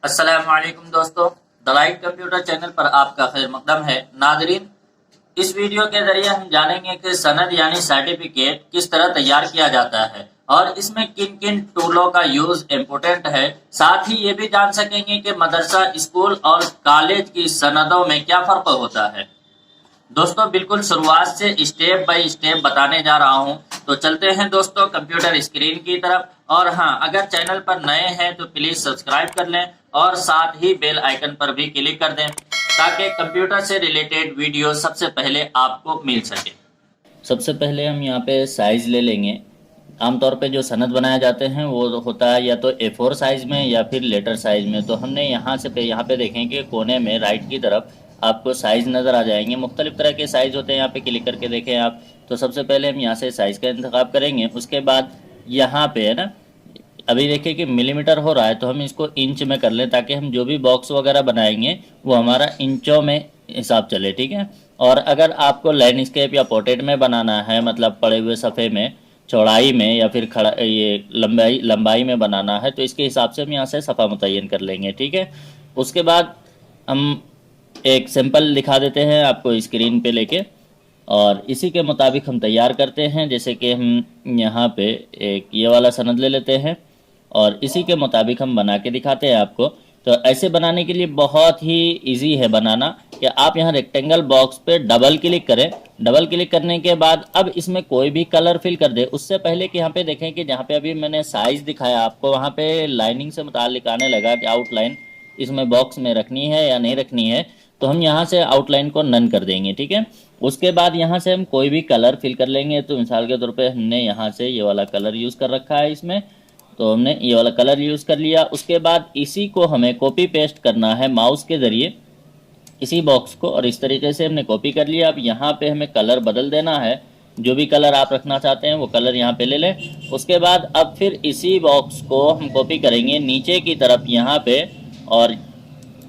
अस्सलामुअलैकुम दोस्तों, the light computer channel पर आपका खैर मकदम है। नाजरीन, इस वीडियो के जरिए हम जानेंगे कि सनद यानी सर्टिफिकेट किस तरह तैयार किया जाता है और इसमें किन किन टूलों का यूज इम्पोर्टेंट है। साथ ही ये भी जान सकेंगे कि मदरसा, स्कूल और कॉलेज की सनदों में क्या फर्क होता है। दोस्तों, बिल्कुल शुरुआत से स्टेप बाय स्टेप बताने जा रहा हूं, तो चलते हैं दोस्तों कंप्यूटर स्क्रीन की तरफ। और हाँ, अगर चैनल पर नए हैं तो प्लीज सब्सक्राइब कर लें और साथ ही बेल आइकन पर भी क्लिक कर दें ताकि कंप्यूटर से रिलेटेड वीडियो सबसे पहले आपको मिल सके। सबसे पहले हम यहाँ पे साइज ले लेंगे। आमतौर पे जो सनद बनाए जाते हैं वो होता है या तो A4 साइज में या फिर लेटर साइज में। तो हमने यहाँ पे देखें कि कोने में राइट की तरफ आपको साइज़ नज़र आ जाएंगे। मुख्तलिफ तरह के साइज़ होते हैं, यहाँ पे क्लिक करके देखें आप। तो सबसे पहले हम यहाँ से साइज़ का इंतखाब करेंगे। उसके बाद यहाँ पे है ना, अभी देखिए कि मिलीमीटर हो रहा है, तो हम इसको इंच में कर लें ताकि हम जो भी बॉक्स वगैरह बनाएंगे वो हमारा इंचों में हिसाब चले, ठीक है। और अगर आपको लैंडस्केप या पोर्ट्रेट में बनाना है, मतलब पड़े हुए सफ़े में, चौड़ाई में या फिर खड़ा ये लंबाई में बनाना है, तो इसके हिसाब से हम यहाँ से सफ़ा मुतय्यन कर लेंगे, ठीक है। उसके बाद हम एक सैंपल दिखा देते हैं आपको स्क्रीन पे लेके, और इसी के मुताबिक हम तैयार करते हैं। जैसे कि हम यहाँ पे एक ये वाला सनद ले लेते हैं और इसी के मुताबिक हम बना के दिखाते हैं आपको। तो ऐसे बनाने के लिए बहुत ही इजी है बनाना कि आप यहाँ रेक्टेंगल बॉक्स पे डबल क्लिक करें। डबल क्लिक करने के बाद अब इसमें कोई भी कलर फिल कर दे। उससे पहले कि यहाँ पे देखें कि जहाँ पे अभी मैंने साइज़ दिखाया आपको, वहाँ पे लाइनिंग से मुताल्लिक आने लगा कि आउटलाइन इसमें बॉक्स में रखनी है या नहीं रखनी है, तो हम यहाँ से आउटलाइन को नन कर देंगे, ठीक है। उसके बाद यहाँ से हम कोई भी कलर फिल कर लेंगे। तो मिसाल के तौर पे हमने यहाँ से ये वाला कलर यूज़ कर रखा है इसमें, तो हमने ये वाला कलर यूज़ कर लिया। उसके बाद इसी को हमें कॉपी पेस्ट करना है माउस के ज़रिए, इसी बॉक्स को, और इस तरीके से हमने कॉपी कर लिया। अब यहाँ पे हमें कलर बदल देना है, जो भी कलर आप रखना चाहते हैं वो कलर यहाँ पे ले लें। उसके बाद अब फिर इसी बॉक्स को हम कॉपी करेंगे नीचे की तरफ यहाँ पे, और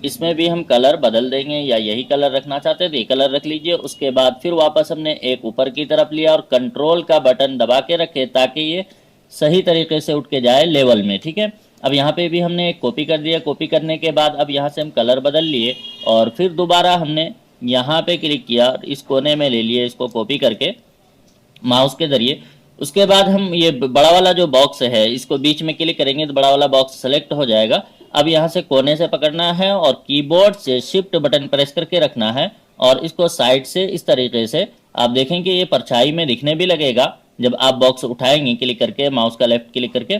इसमें भी हम कलर बदल देंगे, या यही कलर रखना चाहते हैं तो ये कलर रख लीजिए। उसके बाद फिर वापस हमने एक ऊपर की तरफ लिया और कंट्रोल का बटन दबा के रखे ताकि ये सही तरीके से उठ के जाए लेवल में, ठीक है। अब यहाँ पे भी हमने एक कॉपी कर दिया। कॉपी करने के बाद अब यहाँ से हम कलर बदल लिए और फिर दोबारा हमने यहाँ पे क्लिक किया, इस कोने में ले लिए इसको कॉपी करके माउस के ज़रिए। उसके बाद हम ये बड़ा वाला जो बॉक्स है इसको बीच में क्लिक करेंगे तो बड़ा वाला बॉक्स सेलेक्ट हो जाएगा। अब यहाँ से कोने से पकड़ना है और कीबोर्ड से शिफ्ट बटन प्रेस करके रखना है और इसको साइड से इस तरीके से आप देखेंगे ये परछाई में दिखने भी लगेगा जब आप बॉक्स उठाएंगे क्लिक करके, माउस का लेफ्ट क्लिक करके।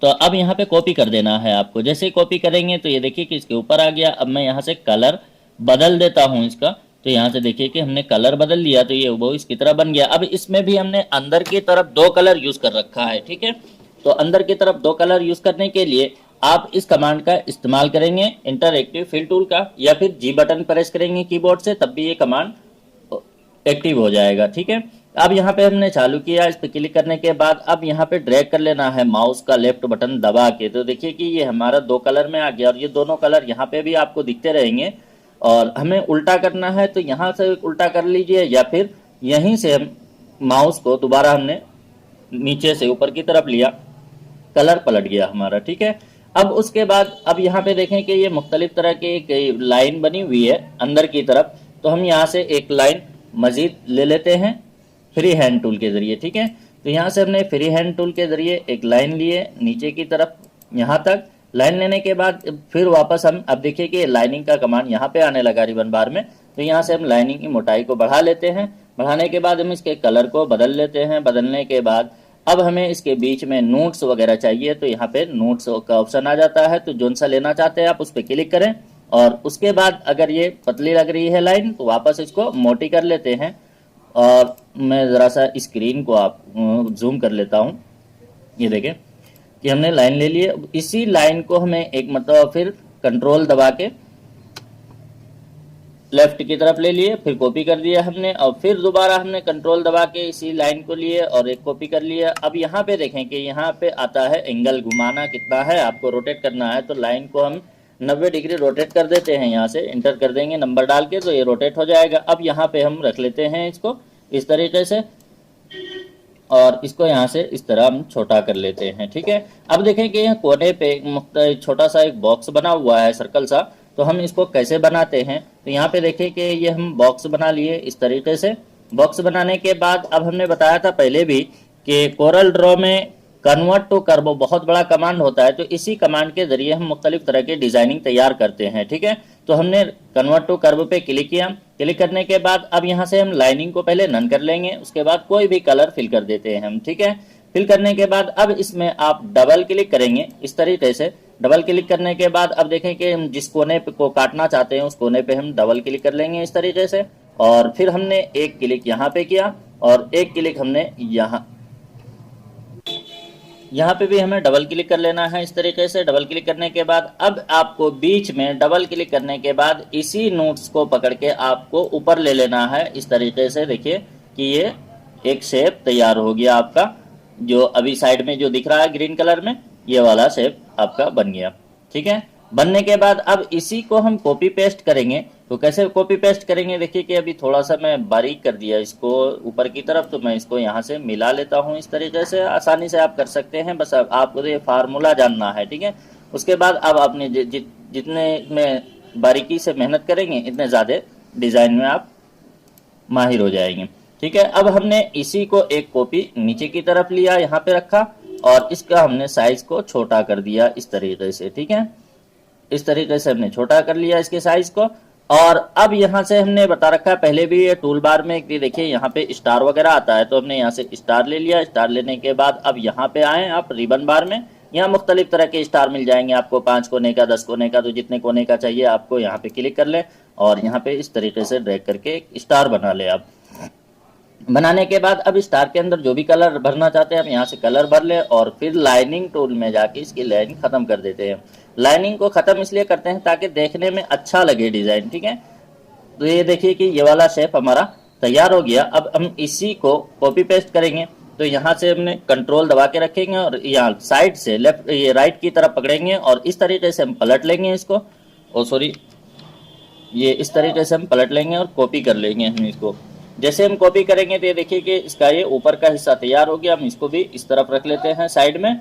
तो अब यहाँ पे कॉपी कर देना है आपको। जैसे ही कॉपी करेंगे तो ये देखिए कि इसके ऊपर आ गया। अब मैं यहाँ से कलर बदल देता हूँ इसका, तो यहाँ से देखिए कि हमने कलर बदल लिया, तो ये वो इसकी तरह बन गया। अब इसमें भी हमने अंदर की तरफ दो कलर यूज कर रखा है, ठीक है। तो अंदर की तरफ दो कलर यूज करने के लिए आप इस कमांड का इस्तेमाल करेंगे, इंटरएक्टिव फिल टूल का, या फिर जी बटन प्रेस करेंगे कीबोर्ड से, तब भी ये कमांड एक्टिव हो जाएगा, ठीक है। अब यहाँ पे हमने चालू किया। इस पे क्लिक करने के बाद अब यहाँ पे ड्रैग कर लेना है माउस का लेफ्ट बटन दबा के। तो देखिए कि ये हमारा दो कलर में आ गया और ये दोनों कलर यहाँ पे भी आपको दिखते रहेंगे। और हमें उल्टा करना है तो यहाँ से उल्टा कर लीजिए, या फिर यहीं से हम माउस को दोबारा हमने नीचे से ऊपर की तरफ लिया, कलर पलट गया हमारा, ठीक है। अब उसके बाद अब यहाँ पे देखें कि ये मुख्तलिफ तरह की लाइन बनी हुई है अंदर की तरफ, तो हम यहाँ से एक लाइन मजीद ले लेते हैं फ्री हैंड टूल के ज़रिए, ठीक है। तो यहाँ से हमने फ्री हैंड टूल के ज़रिए एक लाइन लिए नीचे की तरफ यहाँ तक। लाइन लेने के बाद फिर वापस हम अब देखिए कि लाइनिंग का कमांड यहाँ पे आने लगा रिबन बार में, तो यहाँ से हम लाइनिंग की मोटाई को बढ़ा लेते हैं। बढ़ाने के बाद हम इसके कलर को बदल लेते हैं। बदलने के बाद अब हमें इसके बीच में नोट्स वगैरह चाहिए, तो यहाँ पे नोट्स का ऑप्शन आ जाता है। तो जोन सा लेना चाहते हैं आप उस पर क्लिक करें, और उसके बाद अगर ये पतली लग रही है लाइन तो वापस इसको मोटी कर लेते हैं। और मैं ज़रा सा स्क्रीन को आप जूम कर लेता हूँ। ये देखें कि हमने लाइन ले ली है। इसी लाइन को हमें एक मतलब फिर कंट्रोल दबा के लेफ्ट की तरफ ले लिए, फिर कॉपी कर दिया हमने, और फिर दोबारा हमने कंट्रोल दबा के इसी लाइन को लिए और एक कॉपी कर लिया। अब यहाँ पे देखें कि यहाँ पे आता है एंगल, घुमाना कितना है आपको, रोटेट करना है। तो लाइन को हम 90 डिग्री रोटेट कर देते हैं। यहाँ से इंटर कर देंगे नंबर डाल के, तो ये रोटेट हो जाएगा। अब यहाँ पे हम रख लेते हैं इसको इस तरीके से, और इसको यहाँ से इस तरह हम छोटा कर लेते हैं। ठीक है, अब देखें कि यहाँ कोने पे एक छोटा सा एक बॉक्स बना हुआ है सर्कल सा, तो हम इसको कैसे बनाते हैं। तो यहाँ पे देखें कि ये हम बॉक्स बना लिए इस तरीके से। बॉक्स बनाने के बाद अब हमने बताया था पहले भी कि कोरल ड्रॉ में कन्वर्ट टू कर्व बहुत बड़ा कमांड होता है, तो इसी कमांड के जरिए हम मुख्तलिफ तरह की डिजाइनिंग तैयार करते हैं। ठीक है, तो हमने कन्वर्ट टू कर्व पे क्लिक किया। क्लिक करने के बाद अब यहाँ से हम लाइनिंग को पहले नन कर लेंगे, उसके बाद कोई भी कलर फिल कर देते हैं हम। ठीक है, फिल करने के बाद अब इसमें आप डबल क्लिक करेंगे इस तरीके से। डबल क्लिक करने के बाद अब देखें कि हम जिस कोने को काटना चाहते हैं उस कोने पे हम डबल क्लिक कर लेंगे इस तरीके से, और फिर हमने एक क्लिक यहाँ पे किया और एक क्लिक हमने यहाँ पे भी हमें डबल क्लिक कर लेना है इस तरीके से। डबल क्लिक करने के बाद अब आपको बीच में डबल क्लिक करने के बाद इसी नोट्स को पकड़ के आपको ऊपर ले लेना है इस तरीके से। देखिए कि ये एक शेप तैयार हो गया आपका, जो अभी साइड में जो दिख रहा है ग्रीन कलर में, ये वाला शेप आपका बन गया। ठीक है, बनने के बाद अब इसी को हम कॉपी पेस्ट करेंगे। तो कैसे कॉपी पेस्ट करेंगे, देखिए कि अभी थोड़ा सा मैं बारीक कर दिया इसको ऊपर की तरफ, तो मैं इसको यहाँ से मिला लेता हूँ इस तरीके से। आसानी से आप कर सकते हैं, बस आपको ये फार्मूला जानना है। ठीक है, उसके बाद अब आपने जितने में बारीकी से मेहनत करेंगे इतने ज़्यादा डिज़ाइन में आप माहिर हो जाएंगे। ठीक है, अब हमने इसी को एक कॉपी नीचे की तरफ लिया, यहाँ पे रखा और इसका हमने साइज को छोटा कर दिया इस तरीके से। ठीक है, इस तरीके से हमने छोटा कर लिया इसके साइज को। और अब यहाँ से हमने बता रखा है पहले भी, ये टूल बार में देखिए यहाँ पे स्टार वगैरह आता है, तो हमने यहाँ से स्टार ले लिया। स्टार लेने के बाद अब यहाँ पे आए आप रिबन बार में, यहाँ मुख्तलिफ तरह के स्टार मिल जाएंगे आपको, 5 कोने का, 10 कोने का, तो जितने कोने का चाहिए आपको यहाँ पे क्लिक कर ले और यहाँ पे इस तरीके से ड्रैग करके एक स्टार बना ले आप। बनाने के बाद अब स्टार के अंदर जो भी कलर भरना चाहते हैं हम यहाँ से कलर भर ले और फिर लाइनिंग टूल में जाके इसकी लाइनिंग खत्म कर देते हैं। लाइनिंग को खत्म इसलिए करते हैं ताकि देखने में अच्छा लगे डिजाइन। ठीक है, तो ये देखिए कि ये वाला शेप हमारा तैयार हो गया। अब हम इसी को कॉपी पेस्ट करेंगे, तो यहाँ से हमने कंट्रोल दबा के रखेंगे और यहाँ साइड से लेफ्ट ये राइट की तरफ पकड़ेंगे और इस तरीके से हम पलट लेंगे इसको, ये इस तरीके से हम पलट लेंगे और कॉपी कर लेंगे हम इसको। जैसे हम कॉपी करेंगे तो ये देखिए कि इसका ये ऊपर का हिस्सा तैयार हो गया। हम इसको भी इस तरफ रख लेते हैं साइड में।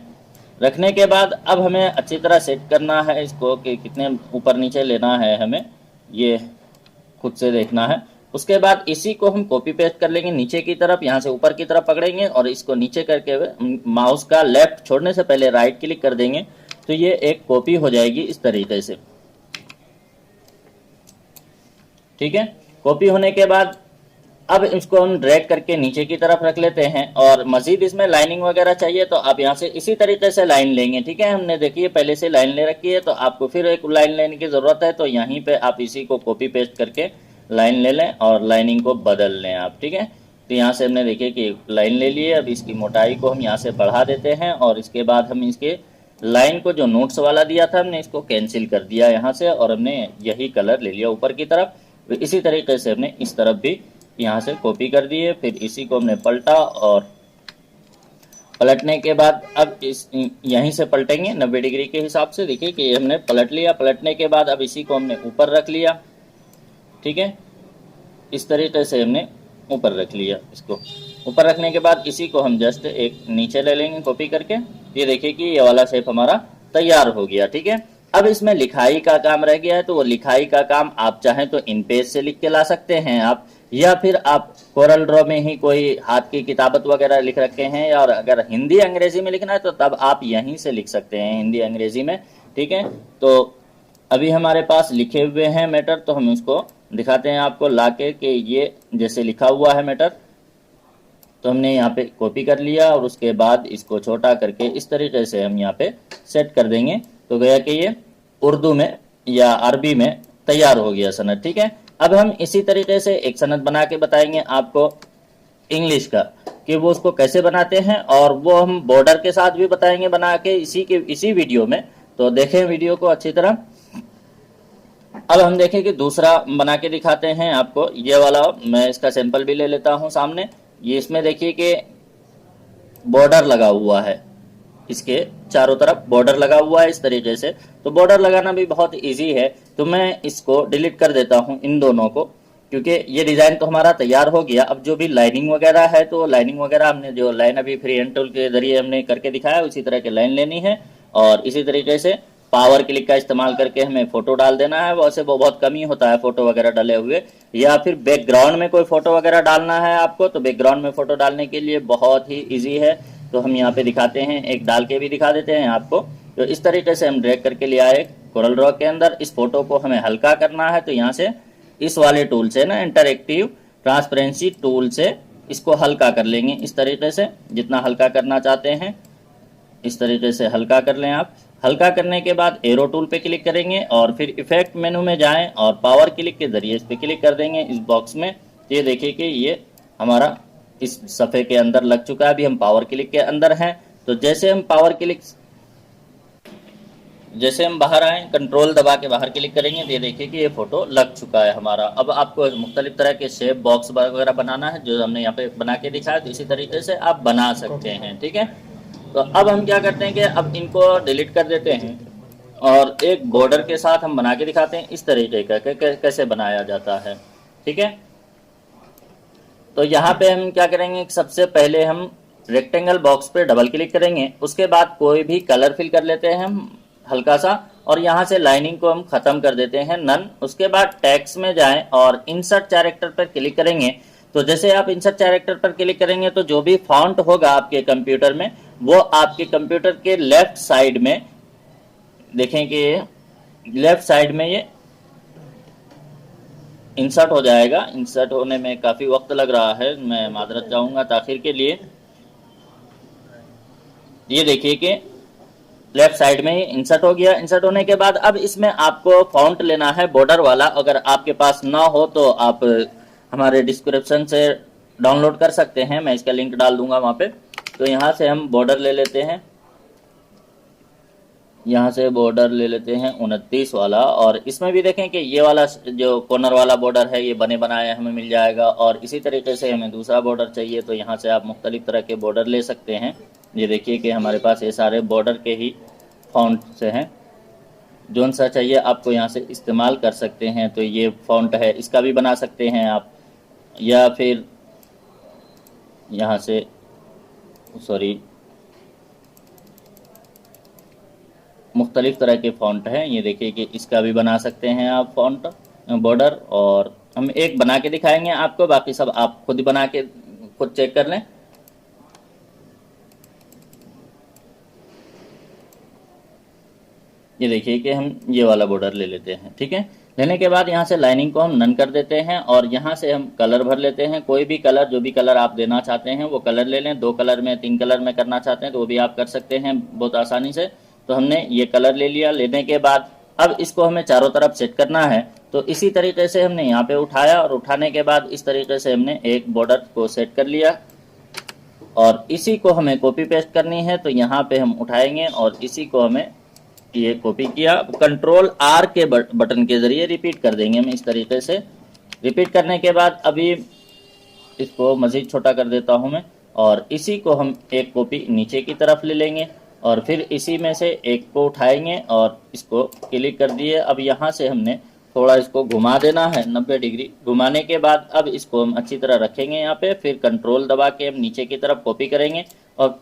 रखने के बाद अब हमें अच्छी तरह सेट करना है इसको कि कितने ऊपर नीचे लेना है, हमें ये खुद से देखना है। उसके बाद इसी को हम कॉपी पेस्ट कर लेंगे नीचे की तरफ, यहाँ से ऊपर की तरफ पकड़ेंगे और इसको नीचे करके माउस का लेफ्ट छोड़ने से पहले राइट क्लिक कर देंगे, तो ये एक कॉपी हो जाएगी इस तरीके से। ठीक है, कॉपी होने के बाद अब इसको हम ड्रैग करके नीचे की तरफ रख लेते हैं और मजीद इसमें लाइनिंग वगैरह चाहिए तो आप यहाँ से इसी तरीके से लाइन लेंगे। ठीक है, हमने देखिए पहले से लाइन ले रखी है, तो आपको फिर एक लाइन लेने की ज़रूरत है, तो यहीं पे आप इसी को कॉपी पेस्ट करके लाइन ले लें और लाइनिंग को बदल लें आप। ठीक है, तो यहाँ से हमने देखिए कि लाइन ले ली है। अब इसकी मोटाई को हम यहाँ से बढ़ा देते हैं और इसके बाद हम इसके लाइन को जो नोट्स वाला दिया था हमने इसको कैंसिल कर दिया यहाँ से और हमने यही कलर ले लिया ऊपर की तरफ। तो इसी तरीके से हमने इस तरफ भी यहाँ से कॉपी कर दिए। फिर इसी को हमने पलटा और पलटने के बाद अब इस यहीं से पलटेंगे 90 डिग्री के हिसाब से। देखिए कि हमने पलट लिया। पलटने के बाद अब इसी को हमने ऊपर रख लिया। ठीक है, इस तरीके से हमने ऊपर रख लिया। इसको ऊपर रखने के बाद इसी को हम जस्ट एक नीचे ले लेंगे कॉपी करके। ये देखिए कि ये वाला शेप हमारा तैयार हो गया। ठीक है, अब इसमें लिखाई का काम रह गया है, तो वो लिखाई का काम आप चाहें तो इन पेज से लिख के ला सकते हैं आप, या फिर आप कोरल ड्रॉ में ही कोई हाथ की किताबत वगैरह लिख रखे हैं, और अगर हिंदी अंग्रेजी में लिखना है तो तब आप यहीं से लिख सकते हैं हिंदी अंग्रेजी में। ठीक है, तो अभी हमारे पास लिखे हुए हैं मैटर, तो हम इसको दिखाते हैं आपको लाके कि ये जैसे लिखा हुआ है मैटर, तो हमने यहाँ पे कॉपी कर लिया और उसके बाद इसको छोटा करके इस तरीके से हम यहाँ पे सेट कर देंगे, तो गया कि ये उर्दू में या अरबी में तैयार हो गया सनद। ठीक है, अब हम इसी तरीके से एक सनद बना के बताएंगे आपको इंग्लिश का कि वो उसको कैसे बनाते हैं, और वो हम बॉर्डर के साथ भी बताएंगे बना के इसी वीडियो में, तो देखें वीडियो को अच्छी तरह। अब हम देखें कि दूसरा बना के दिखाते हैं आपको। ये वाला मैं इसका सैंपल भी ले लेता हूं सामने। ये इसमें देखिए कि बॉर्डर लगा हुआ है, इसके चारों तरफ बॉर्डर लगा हुआ है इस तरीके से। तो बॉर्डर लगाना भी बहुत इजी है, तो मैं इसको डिलीट कर देता हूं इन दोनों को। क्योंकि ये डिज़ाइन तो हमारा तैयार हो गया। अब जो भी लाइनिंग वगैरह है, तो लाइनिंग वगैरह हमने जो लाइन अभी फ्री हैंड टूल के ज़रिए हमने करके दिखाया, उसी तरह की लाइन लेनी है और इसी तरीके से पावर क्लिक का इस्तेमाल करके हमें फ़ोटो डाल देना है। वैसे वो बहुत कम ही होता है फ़ोटो वगैरह डले हुए, या फिर बैकग्राउंड में कोई फ़ोटो वगैरह डालना है आपको, तो बैकग्राउंड में फ़ोटो डालने के लिए बहुत ही ईजी है। तो हम यहाँ पे दिखाते हैं, एक डाल के भी दिखा देते हैं आपको। तो इस तरीके से हम ड्रैग करके ले आए कोरल ड्रॉ के अंदर। इस फोटो को हमें हल्का करना है, तो यहाँ से इस वाले टूल से ना, इंटरएक्टिव ट्रांसपेरेंसी टूल से इसको हल्का कर लेंगे। इस तरीके से जितना हल्का करना चाहते हैं इस तरीके से हल्का कर लें आप। हल्का करने के बाद एरो टूल पे क्लिक करेंगे और फिर इफेक्ट मेनू में जाएं और पावर क्लिक के जरिए इस पे क्लिक कर देंगे इस बॉक्स में। तो ये देखिए कि ये हमारा इस सफ़े के अंदर लग चुका है। अभी हम पावर क्लिक के अंदर हैं, तो जैसे हम बाहर आए, कंट्रोल दबा के बाहर क्लिक करेंगे, तो ये देखिए कि ये फोटो लग चुका है हमारा। अब आपको मुख्तलिफ तरह के शेप बॉक्स वगैरह बनाना है, जो हमने यहाँ पे बना के दिखाया, तो इसी तरीके से आप बना सकते हैं। ठीक है, तो अब हम क्या करते हैं कि अब इनको डिलीट कर देते हैं और एक बॉर्डर के साथ हम बना के दिखाते हैं इस तरीके का कैसे बनाया जाता है। ठीक है, तो यहाँ पे हम क्या करेंगे, सबसे पहले हम रेक्टेंगल बॉक्स पे डबल क्लिक करेंगे, उसके बाद कोई भी कलर फिल कर लेते हैं हम हल्का सा, और यहाँ से लाइनिंग को हम खत्म कर देते हैं नन। उसके बाद टेक्स्ट में जाएं और इंसर्ट कैरेक्टर पर क्लिक करेंगे। तो जैसे आप इंसर्ट कैरेक्टर पर क्लिक करेंगे, तो जो भी फॉन्ट होगा आपके कंप्यूटर में, वो आपके कंप्यूटर के लेफ्ट साइड में देखें कि लेफ्ट साइड में ये इंसर्ट हो जाएगा। इंसर्ट होने में काफ़ी वक्त लग रहा है, मैं माजरत चाहूँगा ताखिर के लिए। ये देखिए कि लेफ्ट साइड में ही इंसर्ट हो गया। इंसर्ट होने के बाद अब इसमें आपको फॉन्ट लेना है बॉर्डर वाला। अगर आपके पास ना हो तो आप हमारे डिस्क्रिप्शन से डाउनलोड कर सकते हैं, मैं इसका लिंक डाल दूंगा वहाँ पे। तो यहाँ से हम बॉर्डर ले लेते हैं, यहाँ से बॉर्डर ले लेते हैं 29 वाला, और इसमें भी देखें कि ये वाला जो कॉर्नर वाला बॉर्डर है ये बने बनाया हमें मिल जाएगा। और इसी तरीके से हमें दूसरा बॉर्डर चाहिए, तो यहाँ से आप मुख्तलिफ तरह के बॉर्डर ले सकते हैं। ये देखिए कि हमारे पास ये सारे बॉर्डर के ही फॉन्ट से हैं, जोन सा चाहिए आपको यहाँ से इस्तेमाल कर सकते हैं। तो ये फॉन्ट है, इसका भी बना सकते हैं आप, या फिर यहाँ से मुख्तलिफ तरह के फॉन्ट हैं। ये देखिए कि इसका भी बना सकते हैं आप फॉन्ट बॉर्डर, और हम एक बना के दिखाएंगे आपको, बाकी सब आप खुद बना के खुद चेक कर लें। ये देखिए कि हम ये वाला बॉर्डर ले लेते हैं। ठीक है, लेने के बाद यहाँ से लाइनिंग को हम नन कर देते हैं और यहाँ से हम कलर भर लेते हैं। कोई भी कलर, जो भी कलर आप देना चाहते हैं वो कलर ले लें। 2 कलर में, 3 कलर में करना चाहते हैं तो वो भी आप कर सकते हैं बहुत आसानी से। तो हमने ये कलर ले लिया। लेने के बाद अब इसको हमें चारों तरफ सेट करना है। तो इसी तरीके से हमने यहाँ पे उठाया, और उठाने के बाद इस तरीके से हमने एक बॉर्डर को सेट कर लिया, और इसी को हमें कॉपी पेस्ट करनी है। तो यहाँ पे हम उठाएंगे और इसी को हमें ये कॉपी किया, कंट्रोल R के बटन के जरिए रिपीट कर देंगे हम इस तरीके से। रिपीट करने के बाद अभी इसको मज़ीद छोटा कर देता हूँ मैं, और इसी को हम एक कॉपी नीचे की तरफ ले लेंगे और फिर इसी में से एक को उठाएंगे और इसको क्लिक कर दिए। अब यहाँ से हमने थोड़ा इसको घुमा देना है 90 डिग्री। घुमाने के बाद अब इसको हम अच्छी तरह रखेंगे यहाँ पे, फिर कंट्रोल दबा के हम नीचे की तरफ कॉपी करेंगे और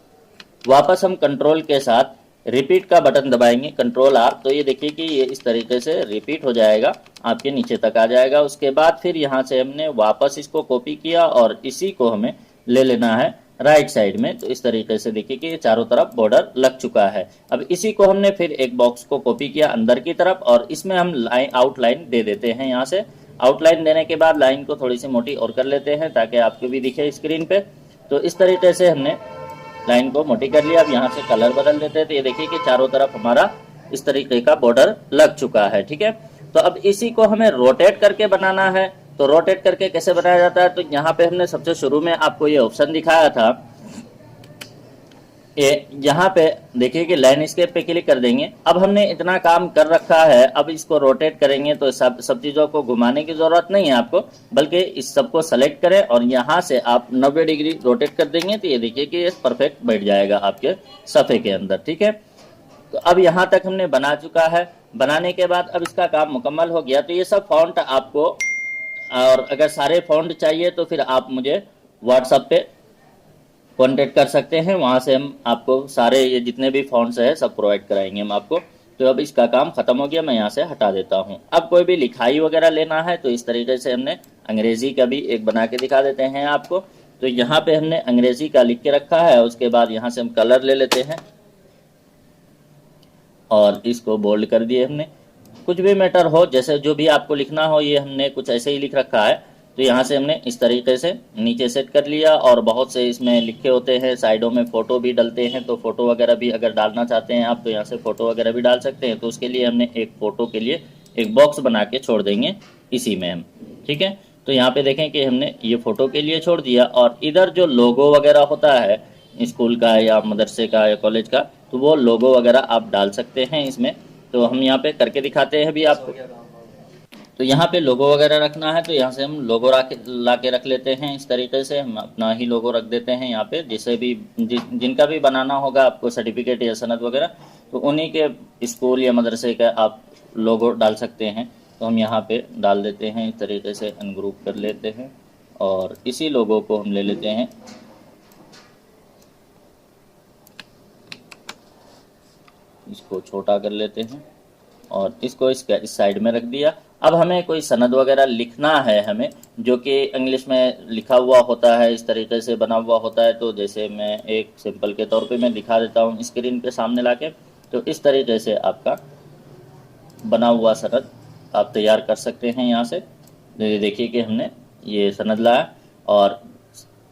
वापस हम कंट्रोल के साथ रिपीट का बटन दबाएंगे, कंट्रोल R। तो ये देखिए कि ये इस तरीके से रिपीट हो जाएगा, आपके नीचे तक आ जाएगा। उसके बाद फिर यहाँ से हमने वापस इसको कॉपी किया और इसी को हमें ले लेना है राइट साइड में। तो इस तरीके से देखिए कि ये चारों तरफ बॉर्डर लग चुका है। अब इसी को हमने फिर एक बॉक्स को कॉपी किया अंदर की तरफ, और इसमें हम आउटलाइन दे देते हैं। यहाँ से आउटलाइन देने के बाद लाइन को थोड़ी सी मोटी और कर लेते हैं ताकि आपको भी दिखे स्क्रीन पे। तो इस तरीके से हमने लाइन को मोटी कर लिया। अब यहाँ से कलर बदल देते हैं। तो ये देखिए कि चारों तरफ हमारा इस तरीके का बॉर्डर लग चुका है। ठीक है, तो अब इसी को हमें रोटेट करके बनाना है। तो रोटेट करके कैसे बनाया जाता है, तो यहाँ पे हमने सबसे शुरू में आपको ये ऑप्शन दिखाया था, यहाँ पे देखिए कि लाइन स्केप पे क्लिक कर देंगे। अब हमने इतना काम कर रखा है, अब इसको रोटेट करेंगे तो सब चीज़ों को घुमाने की ज़रूरत नहीं है आपको, बल्कि इस सबको सेलेक्ट करें और यहाँ से आप 90 डिग्री रोटेट कर देंगे। तो ये देखिए कि ये परफेक्ट बैठ जाएगा आपके सफ़े के अंदर। ठीक है, तो अब यहाँ तक हमने बना चुका है। बनाने के बाद अब इसका काम मुकम्मल हो गया। तो ये सब फॉन्ट आपको और अगर सारे फ़ॉन्ट चाहिए तो फिर आप मुझे व्हाट्सएप पे कांटेक्ट कर सकते हैं, वहाँ से हम आपको सारे ये जितने भी फ़ॉन्ट्स हैं सब प्रोवाइड कराएंगे हम आपको। तो अब इसका काम ख़त्म हो गया, मैं यहाँ से हटा देता हूँ। अब कोई भी लिखाई वगैरह लेना है तो इस तरीके से हमने अंग्रेज़ी का भी एक बना के दिखा देते हैं आपको। तो यहाँ पे हमने अंग्रेज़ी का लिख के रखा है, उसके बाद यहाँ से हम कलर ले लेते हैं और इसको बोल्ड कर दिए हमने। कुछ भी मैटर हो, जैसे जो भी आपको लिखना हो, ये हमने कुछ ऐसे ही लिख रखा है। तो यहाँ से हमने इस तरीके से नीचे सेट कर लिया। और बहुत से इसमें लिखे होते हैं, साइडों में फ़ोटो भी डलते हैं, तो फ़ोटो वगैरह भी अगर डालना चाहते हैं आप तो यहाँ से फ़ोटो वगैरह भी डाल सकते हैं। तो उसके लिए हमने एक फ़ोटो के लिए एक बॉक्स बना के छोड़ देंगे इसी में हम, ठीक है। तो यहाँ पे देखें कि हमने ये फ़ोटो के लिए छोड़ दिया। और इधर जो लोगो वगैरह होता है स्कूल का या मदरसे का या कॉलेज का, तो वो लोगो वगैरह आप डाल सकते हैं इसमें। तो हम यहाँ पे करके दिखाते हैं अभी आपको। तो यहाँ पे लोगो वगैरह रखना है तो यहाँ से हम लोगो ला के रख लेते हैं। इस तरीके से हम अपना ही लोगो रख देते हैं यहाँ पे। जिसे भी जिनका भी बनाना होगा आपको सर्टिफिकेट या सनद वगैरह, तो उन्हीं के स्कूल या मदरसे का आप लोगो डाल सकते हैं। तो हम यहाँ पे डाल देते हैं, इस तरीके से अनग्रुप कर लेते हैं और इसी लोगो को हम ले लेते हैं, इसको छोटा कर लेते हैं और इसको इस साइड में रख दिया। अब हमें कोई सनद वगैरह लिखना है हमें, जो कि इंग्लिश में लिखा हुआ होता है, इस तरीके से बना हुआ होता है। तो जैसे मैं एक सिंपल के तौर पे मैं दिखा देता हूँ स्क्रीन पे सामने लाके। तो इस तरीके से आपका बना हुआ सनद आप तैयार कर सकते हैं यहाँ से। देखिए कि हमने ये सनद लाया और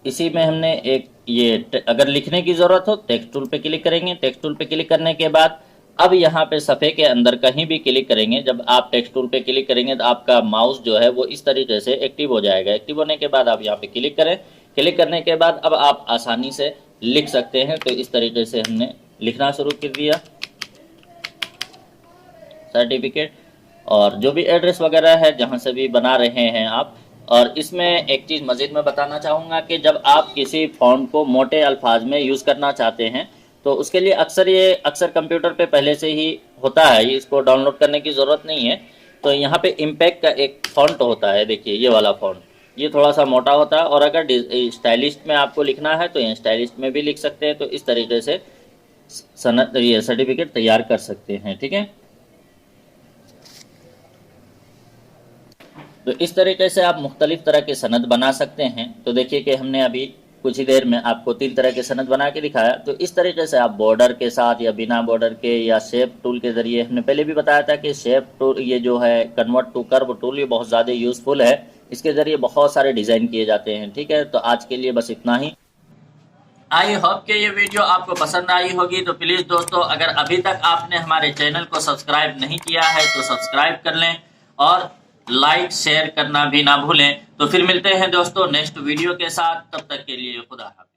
इसी में हमने एक ये अगर लिखने की ज़रूरत हो टेक्स्ट टूल पे क्लिक करेंगे। टेक्स्ट टूल पे क्लिक करने के बाद अब यहाँ पे सफ़े के अंदर कहीं भी क्लिक करेंगे। जब आप टेक्स्ट टूल पे क्लिक करेंगे तो आपका माउस जो है वो इस तरीके से एक्टिव हो जाएगा। एक्टिव होने के बाद आप यहाँ पे क्लिक करें। क्लिक करने के बाद अब आप आसानी से लिख सकते हैं। तो इस तरीके से हमने लिखना शुरू कर दिया सर्टिफिकेट। और जो भी एड्रेस वगैरह है जहाँ से भी बना रहे हैं आप। और इसमें एक चीज़ मज़ीद मैं बताना चाहूँगा कि जब आप किसी फ़ॉन्ट को मोटे अल्फाज में यूज़ करना चाहते हैं तो उसके लिए अक्सर कंप्यूटर पे पहले से ही होता है, इसको डाउनलोड करने की ज़रूरत नहीं है। तो यहाँ पे इम्पैक्ट का एक फ़ॉन्ट होता है, देखिए ये वाला फ़ॉन्ट, ये थोड़ा सा मोटा होता है। और अगर स्टाइलिस्ट में आपको लिखना है तो ये स्टाइलिस्ट में भी लिख सकते हैं। तो इस तरीके से सनद ये सर्टिफिकेट तैयार कर सकते हैं, ठीक है। तो इस तरीके से आप मुख्तलिफ तरह के सनद बना सकते हैं। तो देखिए कि हमने अभी कुछ ही देर में आपको 3 तरह के सनद बना के दिखाया। तो इस तरीके से आप बॉर्डर के साथ या बिना बॉर्डर के या शेप टूल के ज़रिए, हमने पहले भी बताया था कि शेप टूल ये जो है कन्वर्ट टू कर्व टूल, ये बहुत ज़्यादा यूज़फुल है। इसके ज़रिए बहुत सारे डिज़ाइन किए जाते हैं, ठीक है। तो आज के लिए बस इतना ही। आई होप कि ये वीडियो आपको पसंद आई होगी। तो प्लीज़ दोस्तों, अगर अभी तक आपने हमारे चैनल को सब्सक्राइब नहीं किया है तो सब्सक्राइब कर लें और लाइक शेयर करना भी ना भूलें। तो फिर मिलते हैं दोस्तों नेक्स्ट वीडियो के साथ, तब तक के लिए खुदा हाफ़िज़।